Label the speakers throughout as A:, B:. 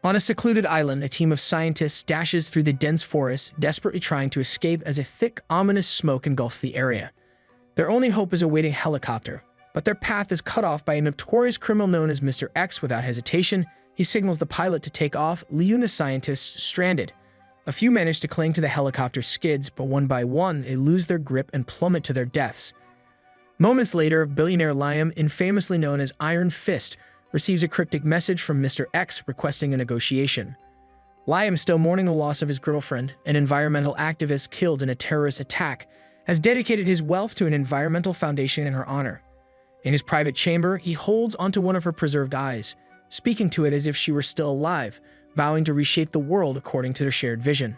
A: On a secluded island, a team of scientists dashes through the dense forest, desperately trying to escape as a thick, ominous smoke engulfs the area. Their only hope is a waiting helicopter, but their path is cut off by a notorious criminal known as Mr. X. Without hesitation, he signals the pilot to take off, leaving the scientists stranded. A few manage to cling to the helicopter's skids, but one by one, they lose their grip and plummet to their deaths. Moments later, billionaire Liam, infamously known as Iron Fist, receives a cryptic message from Mr. X requesting a negotiation. Liam, still mourning the loss of his girlfriend, an environmental activist killed in a terrorist attack, has dedicated his wealth to an environmental foundation in her honor. In his private chamber, he holds onto one of her preserved eyes, speaking to it as if she were still alive, vowing to reshape the world according to their shared vision.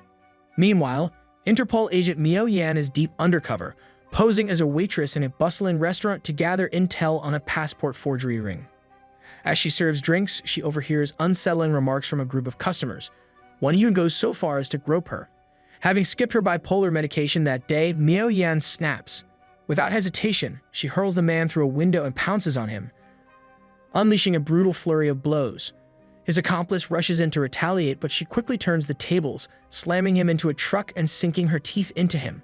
A: Meanwhile, Interpol agent Miao Yan is deep undercover, posing as a waitress in a bustling restaurant to gather intel on a passport forgery ring. As she serves drinks, she overhears unsettling remarks from a group of customers. One even goes so far as to grope her. Having skipped her bipolar medication that day, Miao Yan snaps. Without hesitation, she hurls the man through a window and pounces on him, unleashing a brutal flurry of blows. His accomplice rushes in to retaliate, but she quickly turns the tables, slamming him into a truck and sinking her teeth into him.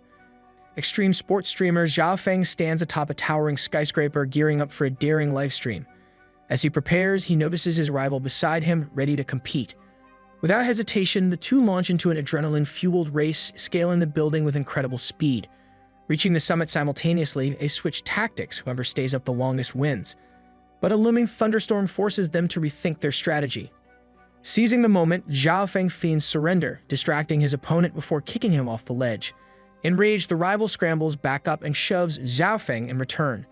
A: Extreme sports streamer Zhao Feng stands atop a towering skyscraper, gearing up for a daring livestream. As he prepares, he notices his rival beside him, ready to compete. Without hesitation, the two launch into an adrenaline-fueled race, scaling the building with incredible speed. Reaching the summit simultaneously, a switch tactics, whoever stays up the longest wins. But a looming thunderstorm forces them to rethink their strategy. Seizing the moment, Zhao Feng feigns surrender, distracting his opponent before kicking him off the ledge. Enraged, the rival scrambles back up and shoves Zhao Feng in return.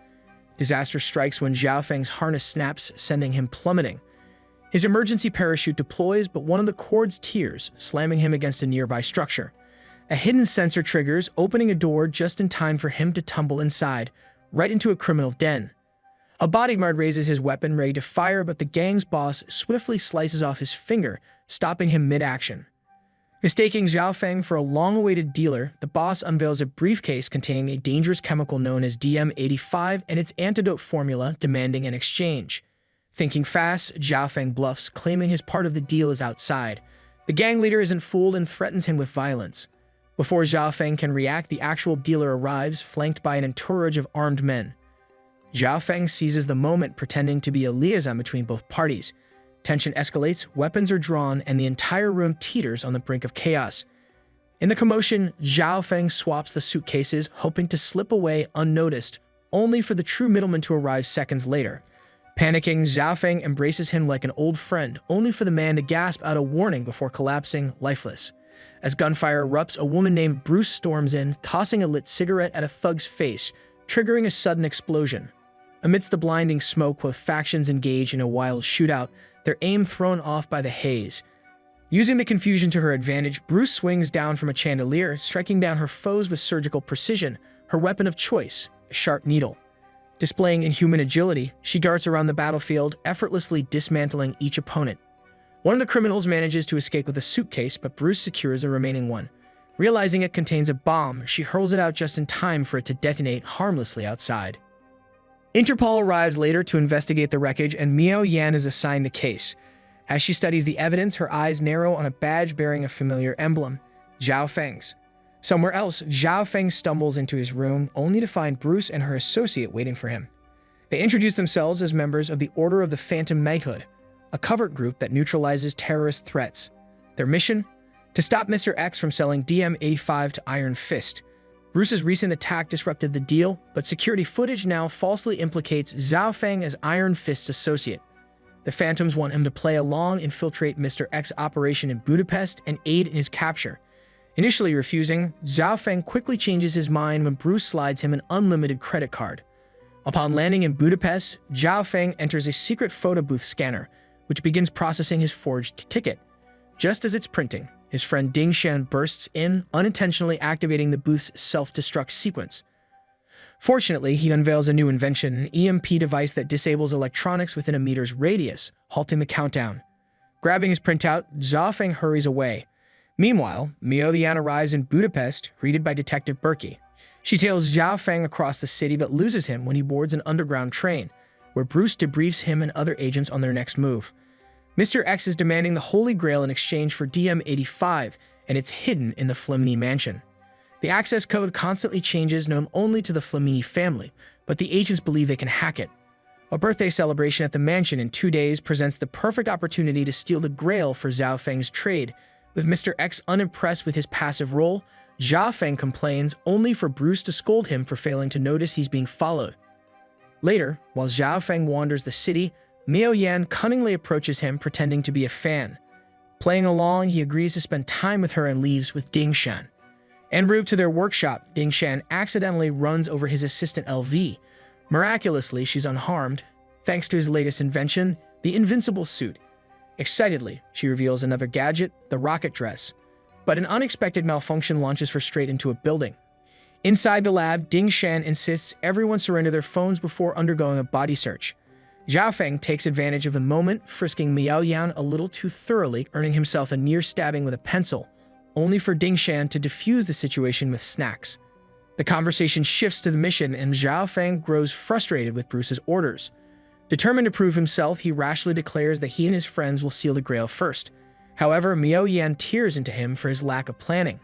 A: Disaster strikes when Zhao Feng's harness snaps, sending him plummeting. His emergency parachute deploys, but one of the cords tears, slamming him against a nearby structure. A hidden sensor triggers, opening a door just in time for him to tumble inside, right into a criminal den. A bodyguard raises his weapon, ready to fire, but the gang's boss swiftly slices off his finger, stopping him mid-action. Mistaking Zhao Feng for a long-awaited dealer, the boss unveils a briefcase containing a dangerous chemical known as DM-85 and its antidote formula, demanding an exchange. Thinking fast, Zhao Feng bluffs, claiming his part of the deal is outside. The gang leader isn't fooled and threatens him with violence. Before Zhao Feng can react, the actual dealer arrives, flanked by an entourage of armed men. Zhao Feng seizes the moment, pretending to be a liaison between both parties. Tension escalates, weapons are drawn, and the entire room teeters on the brink of chaos. In the commotion, Zhao Feng swaps the suitcases, hoping to slip away unnoticed, only for the true middleman to arrive seconds later. Panicking, Zhao Feng embraces him like an old friend, only for the man to gasp out a warning before collapsing, lifeless. As gunfire erupts, a woman named Bruce storms in, tossing a lit cigarette at a thug's face, triggering a sudden explosion. Amidst the blinding smoke, both factions engage in a wild shootout, their aim thrown off by the haze. Using the confusion to her advantage, Bruce swings down from a chandelier, striking down her foes with surgical precision, her weapon of choice, a sharp needle. Displaying inhuman agility, she darts around the battlefield, effortlessly dismantling each opponent. One of the criminals manages to escape with a suitcase, but Bruce secures the remaining one. Realizing it contains a bomb, she hurls it out just in time for it to detonate harmlessly outside. Interpol arrives later to investigate the wreckage, and Miao Yan is assigned the case. As she studies the evidence, her eyes narrow on a badge bearing a familiar emblem, Zhao Feng's. Somewhere else, Zhao Feng stumbles into his room, only to find Bruce and her associate waiting for him. They introduce themselves as members of the Order of the Phantom Knighthood, a covert group that neutralizes terrorist threats. Their mission? To stop Mr. X from selling DM-85 to Iron Fist. Bruce's recent attack disrupted the deal, but security footage now falsely implicates Zhao Feng as Iron Fist's associate. The Phantoms want him to play along, infiltrate Mr. X's operation in Budapest, and aid in his capture. Initially refusing, Zhao Feng quickly changes his mind when Bruce slides him an unlimited credit card. Upon landing in Budapest, Zhao Feng enters a secret photo booth scanner, which begins processing his forged ticket. Just as it's printing, his friend Ding Shen bursts in, unintentionally activating the booth's self-destruct sequence. Fortunately, he unveils a new invention, an EMP device that disables electronics within a meter's radius, halting the countdown. Grabbing his printout, Zhao Feng hurries away. Meanwhile, Miao Yan arrives in Budapest, greeted by Detective Berkey. She tails Zhao Feng across the city but loses him when he boards an underground train, where Bruce debriefs him and other agents on their next move. Mr. X is demanding the Holy Grail in exchange for DM-85, and it's hidden in the Flamini mansion. The access code constantly changes, known only to the Flamini family, but the agents believe they can hack it. A birthday celebration at the mansion in 2 days presents the perfect opportunity to steal the Grail for Zhao Feng's trade. With Mr. X unimpressed with his passive role, Zhao Feng complains, only for Bruce to scold him for failing to notice he's being followed. Later, while Zhao Feng wanders the city, Miao Yan cunningly approaches him, pretending to be a fan. Playing along, he agrees to spend time with her and leaves with Ding Shan. En route to their workshop, Ding Shan accidentally runs over his assistant LV. Miraculously, she's unharmed, thanks to his latest invention, the invincible suit. Excitedly, she reveals another gadget, the rocket dress. But an unexpected malfunction launches her straight into a building. Inside the lab, Ding Shan insists everyone surrender their phones before undergoing a body search. Zhao Feng takes advantage of the moment, frisking Miao Yan a little too thoroughly, earning himself a near stabbing with a pencil, only for Ding Shan to defuse the situation with snacks. The conversation shifts to the mission, and Zhao Feng grows frustrated with Bruce's orders. Determined to prove himself, he rashly declares that he and his friends will seal the Grail first. However, Miao Yan tears into him for his lack of planning.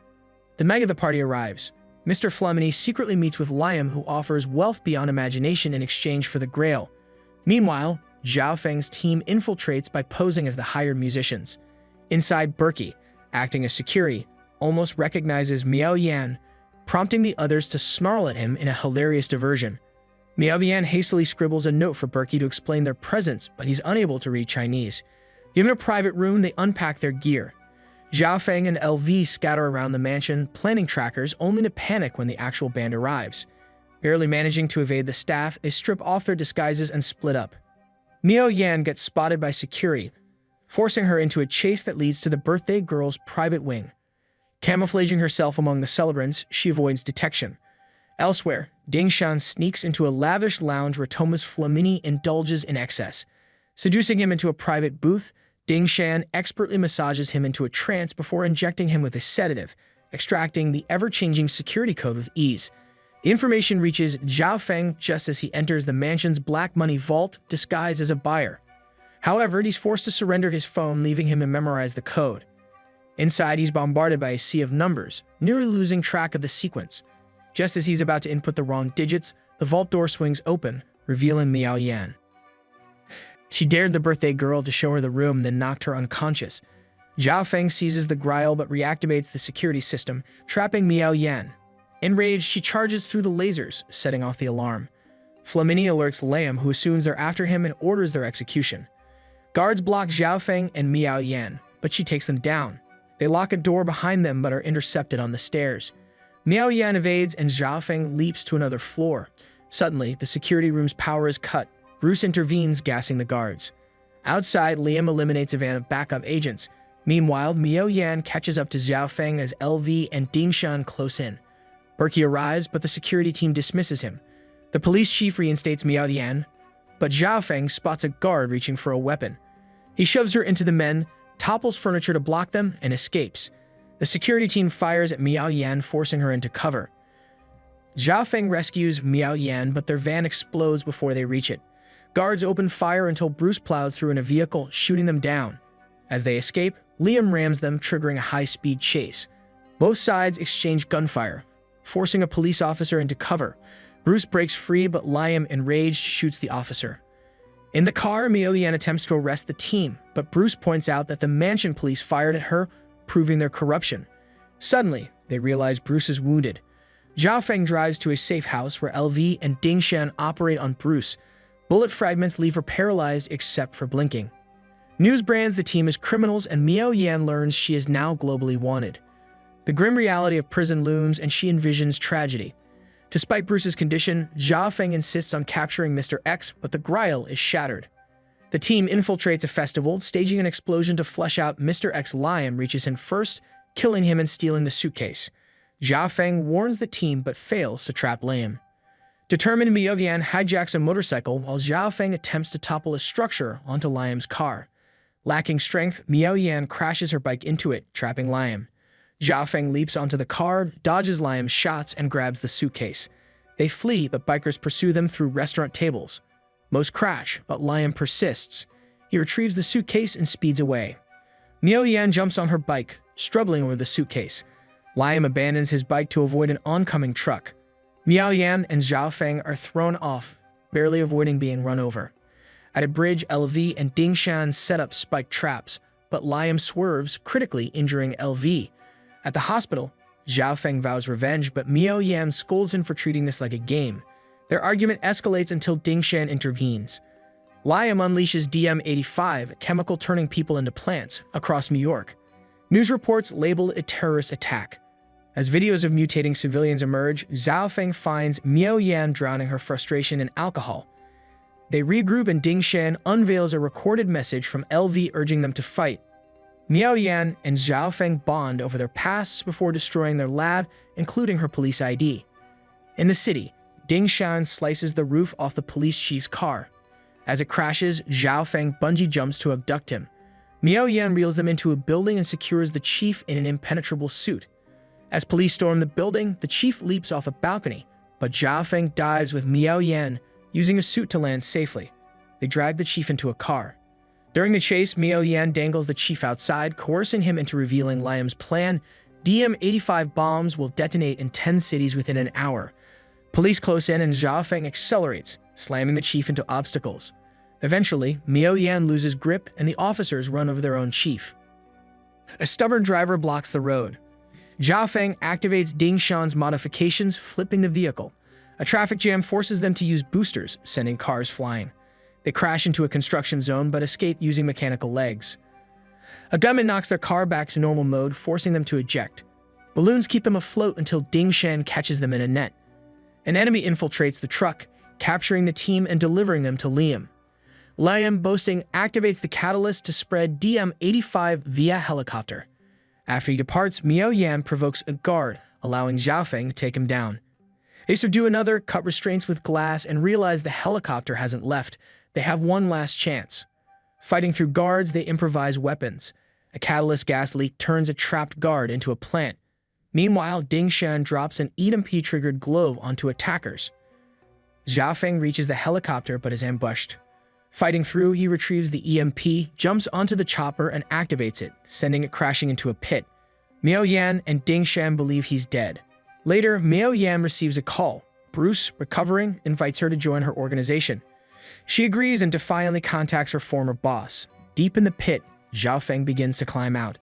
A: The meg of the party arrives. Mr. Flamini secretly meets with Liam, who offers wealth beyond imagination in exchange for the Grail. Meanwhile, Zhao Feng's team infiltrates by posing as the hired musicians. Inside, Berkey, acting as security, almost recognizes Miao Yan, prompting the others to snarl at him in a hilarious diversion. Miao Yan hastily scribbles a note for Berkey to explain their presence, but he's unable to read Chinese. Given a private room, they unpack their gear. Zhao Feng and LV scatter around the mansion, planning trackers, only to panic when the actual band arrives. Barely managing to evade the staff, they strip off their disguises and split up. Miao Yan gets spotted by security, forcing her into a chase that leads to the birthday girl's private wing. Camouflaging herself among the celebrants, she avoids detection. Elsewhere, Ding Shan sneaks into a lavish lounge where Thomas Flamini indulges in excess. Seducing him into a private booth, Ding Shan expertly massages him into a trance before injecting him with a sedative, extracting the ever-changing security code with ease. The information reaches Zhao Feng just as he enters the mansion's black money vault, disguised as a buyer. However, he's forced to surrender his phone, leaving him to memorize the code. Inside, he's bombarded by a sea of numbers, nearly losing track of the sequence. Just as he's about to input the wrong digits, the vault door swings open, revealing Miao Yan. She dared the birthday girl to show her the room, then knocked her unconscious. Zhao Feng seizes the Grail but reactivates the security system, trapping Miao Yan. Enraged, she charges through the lasers, setting off the alarm. Flamini alerts Liam, who assumes they're after him and orders their execution. Guards block Zhao Feng and Miao Yan, but she takes them down. They lock a door behind them but are intercepted on the stairs. Miao Yan evades and Zhao Feng leaps to another floor. Suddenly, the security room's power is cut. Bruce intervenes, gassing the guards. Outside, Liam eliminates a van of backup agents. Meanwhile, Miao Yan catches up to Zhao Feng as LV and Ding Shan close in. Berkey arrives, but the security team dismisses him. The police chief reinstates Miao Yan, but Zhao Feng spots a guard reaching for a weapon. He shoves her into the men, topples furniture to block them, and escapes. The security team fires at Miao Yan, forcing her into cover. Zhao Feng rescues Miao Yan, but their van explodes before they reach it. Guards open fire until Bruce plows through in a vehicle, shooting them down. As they escape, Liam rams them, triggering a high-speed chase. Both sides exchange gunfire, forcing a police officer into cover. Bruce breaks free, but Liam, enraged, shoots the officer. In the car, Miao Yan attempts to arrest the team, but Bruce points out that the mansion police fired at her, proving their corruption. Suddenly, they realize Bruce is wounded. Zhao Feng drives to a safe house where LV and Ding Shan operate on Bruce. Bullet fragments leave her paralyzed except for blinking. News brands the team as criminals, and Miao Yan learns she is now globally wanted. The grim reality of prison looms, and she envisions tragedy. Despite Bruce's condition, Zhao Feng insists on capturing Mr. X, but the Grail is shattered. The team infiltrates a festival, staging an explosion to flush out Mr. X. Liam reaches him first, killing him and stealing the suitcase. Zhao Feng warns the team but fails to trap Liam. Determined, Miao Yan hijacks a motorcycle while Zhao Feng attempts to topple a structure onto Liam's car. Lacking strength, Miao Yan crashes her bike into it, trapping Liam. Zhao Feng leaps onto the car, dodges Liam's shots, and grabs the suitcase. They flee, but bikers pursue them through restaurant tables. Most crash, but Liam persists. He He retrieves the suitcase and speeds away. Miao Yan jumps on her bike, struggling over the suitcase. Liam abandons his bike to avoid an oncoming truck. Miao Yan and Zhao Feng are thrown off, barely avoiding being run over. At a bridge, LV and Ding Shan set up spiked traps, but Liam swerves, critically injuring LV. At the hospital, Zhao Feng vows revenge, but Miao Yan scolds him for treating this like a game. Their argument escalates until Ding Shan intervenes. Liam unleashes DM-85, a chemical turning people into plants, across New York. News reports label it a terrorist attack. As videos of mutating civilians emerge, Zhao Feng finds Miao Yan drowning her frustration in alcohol. They regroup and Ding Shan unveils a recorded message from LV urging them to fight. Miao Yan and Zhao Feng bond over their pasts before destroying their lab, including her police ID. In the city, Ding Shan slices the roof off the police chief's car. As it crashes, Zhao Feng bungee jumps to abduct him. Miao Yan reels them into a building and secures the chief in an impenetrable suit. As police storm the building, the chief leaps off a balcony, but Zhao Feng dives with Miao Yan, using a suit to land safely. They drag the chief into a car. During the chase, Miao Yan dangles the chief outside, coercing him into revealing Liam's plan. DM-85 bombs will detonate in 10 cities within an hour. Police close in and Zhao Feng accelerates, slamming the chief into obstacles. Eventually, Miao Yan loses grip and the officers run over their own chief. A stubborn driver blocks the road. Zhao Feng activates Ding Shan's modifications, flipping the vehicle. A traffic jam forces them to use boosters, sending cars flying. They crash into a construction zone but escape using mechanical legs. A gunman knocks their car back to normal mode, forcing them to eject. Balloons keep them afloat until Ding Shan catches them in a net. An enemy infiltrates the truck, capturing the team and delivering them to Liam. Liam, boasting, activates the catalyst to spread DM-85 via helicopter. After he departs, Miao Yan provokes a guard, allowing Zhao Feng to take him down. They subdue another, cut restraints with glass, and realize the helicopter hasn't left. They have one last chance. Fighting through guards, they improvise weapons. A catalyst gas leak turns a trapped guard into a plant. Meanwhile, Ding Shan drops an EMP-triggered globe onto attackers. Zhao Feng reaches the helicopter but is ambushed. Fighting through, he retrieves the EMP, jumps onto the chopper, and activates it, sending it crashing into a pit. Miao Yan and Ding Shan believe he's dead. Later, Miao Yan receives a call. Bruce, recovering, invites her to join her organization. She agrees and defiantly contacts her former boss. Deep in the pit, Zhao Feng begins to climb out.